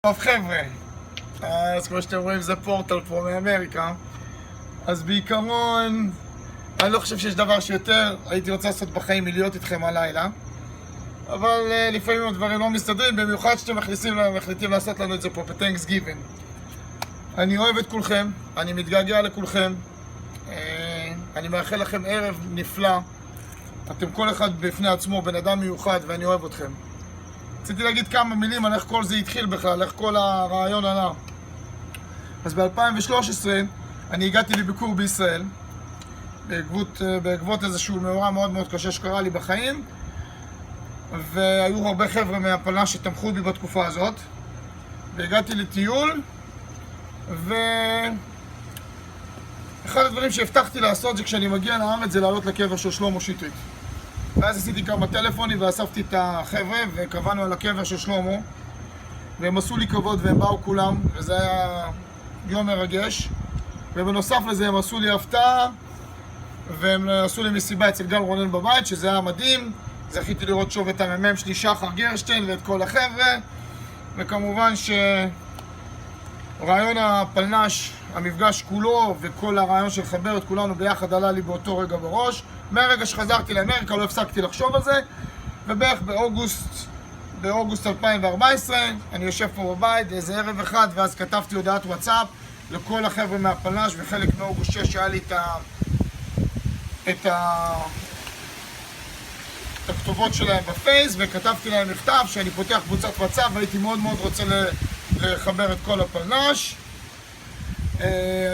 טוב חבר'ה, אז כמו שאתם רואים זה פורטל פה מאמריקה. אז בעיקרון אני לא חושב שיש דבר שיותר הייתי רוצה לעשות בחיים מלהיות איתכם הלילה, אבל לפעמים הדברים לא מסתדרים, במיוחד שאתם מחליטים לעשות לנו את זה פה ב-Thanksgiving. אני אוהב את כולכם, אני מתגעגע לכולכם, אני מאחל לכם ערב נפלא. אתם כל אחד בפני עצמו בן אדם מיוחד ואני אוהב אתכם. רציתי להגיד כמה מילים על איך כל זה התחיל בכלל, איך כל הרעיון עלה. אז ב-2013 אני הגעתי לביקור בישראל בעקבות איזשהו מאורע מאוד מאוד קשה שקרה לי בחיים, והיו הרבה חבר'ה מהפלנה שתמכו בי בתקופה הזאת, והגעתי לטיול, ואחד הדברים שהבטחתי לעשות זה כשאני מגיע לארץ זה לעלות לקבר של שלמה שטרית. ואז עשיתי כמה טלפונים ואספתי את החבר'ה וקבענו על הקבר של שלמה, והם עשו לי כבוד והם באו כולם, וזה היה יום מרגש. ובנוסף לזה הם עשו לי הפתעה והם עשו לי מסיבה אצל גל רונן בבית, שזה היה מדהים. זכיתי לראות שוב את המ"מ שלי שחר גרשטיין ואת כל החבר'ה, וכמובן שרעיון הפלנש, המפגש כולו וכל הרעיון של לחבר את כולנו ביחד עלה לי באותו רגע בראש. מהרגע שחזרתי לאמריקה לא הפסקתי לחשוב על זה, ובערך באוגוסט 2014 אני יושב פה בבית איזה ערב אחד, ואז כתבתי הודעת וואטסאפ לכל החבר'ה מהפלנש, וחלק מאוגוסט 6 היה לי את הכתובות שלהם בפייס, וכתבתי להם מכתב שאני פותח קבוצת וואטסאפ והייתי מאוד מאוד רוצה לחבר את כל הפלנש.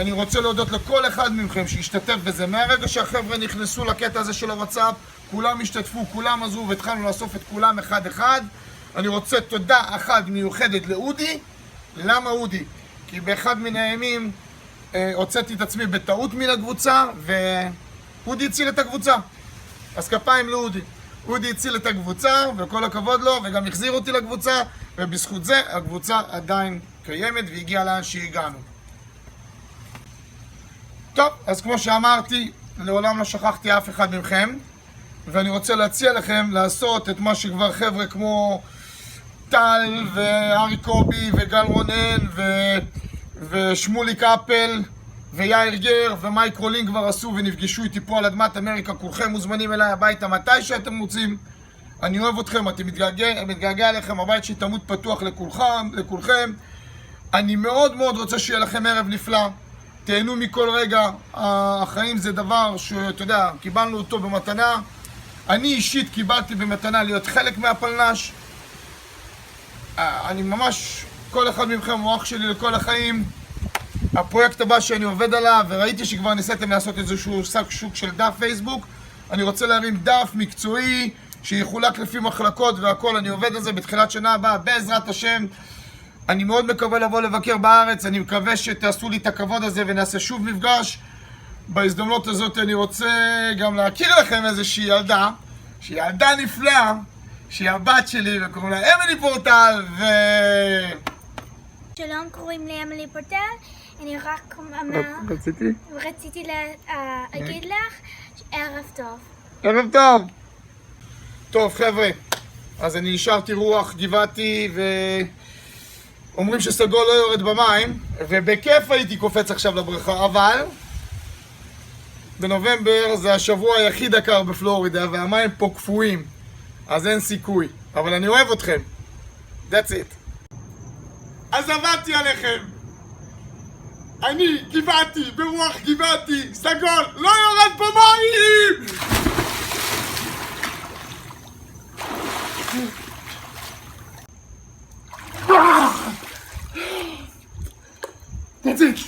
אני רוצה להודות לכל אחד מכם שהשתתף בזה. מהרגע שהחבר'ה נכנסו לקטע הזה של הוואטסאפ כולם השתתפו, כולם עזרו והתחלנו לאסוף את כולם אחד אחד. אני רוצה תודה אחת מיוחדת לאודי. למה אודי? כי באחד מן הימים הוצאתי את עצמי בטעות מן הקבוצה ואודי הציל את הקבוצה, אז כפיים לאודי. אודי הציל את הקבוצה וכל הכבוד לו, וגם החזיר אותי לקבוצה, ובזכות זה הקבוצה עדיין קיימת והגיעה לאן שהגענו. טוב, אז כמו שאמרתי, לעולם לא שכחתי אף אחד מכם, ואני רוצה להציע לכם לעשות את מה שכבר חבר'ה כמו טל וארי קובי וגל רונן ושמוליק אפל ויאיר גר ומייק רולינג כבר עשו ונפגשו איתי פה על אדמת אמריקה. כולכם מוזמנים אליי הביתה מתי שאתם רוצים. אני אוהב אתכם, אני מתגעגע אליכם, הבית שלי תמיד פתוח לכולכם. אני מאוד מאוד רוצה שיהיה לכם ערב נפלא, תהנו מכל רגע. החיים זה דבר שאתה יודע, קיבלנו אותו במתנה. אני אישית קיבלתי במתנה להיות חלק מהפלנש. אני ממש, כל אחד מכם הוא אח שלי לכל החיים. הפרויקט הבא שאני עובד עליו, וראיתי שכבר ניסיתם לעשות איזשהו שוק של דף פייסבוק, אני רוצה להרים דף מקצועי שיחולק לפי מחלקות והכל. אני עובד על זה בתחילת שנה הבאה בעזרת השם. אני מאוד מקווה לבוא לבקר בארץ, אני מקווה שתעשו לי את הכבוד הזה ונעשה שוב מפגש. בהזדמנות הזאת אני רוצה גם להכיר לכם איזושהי ילדה, שהיא ילדה נפלאה, שהיא הבת שלי וקוראים לה אמילי פורטל שלום, קוראים לי אמילי פורטל. אני רק רציתי להגיד לך ערב טוב. ערב טוב. טוב חבר'ה, אז אני נשארתי רוח גבעתי אומרים שסגול לא יורד במים, ובכיף הייתי קופץ עכשיו לבריכה, אבל בנובמבר זה השבוע היחיד הקר בפלורידה והמים פה קפואים, אז אין סיכוי, אבל אני אוהב אתכם. That's it. אז עבדתי עליכם. אני גבעתי, ברוח גבעתי, סגול לא יורד במים!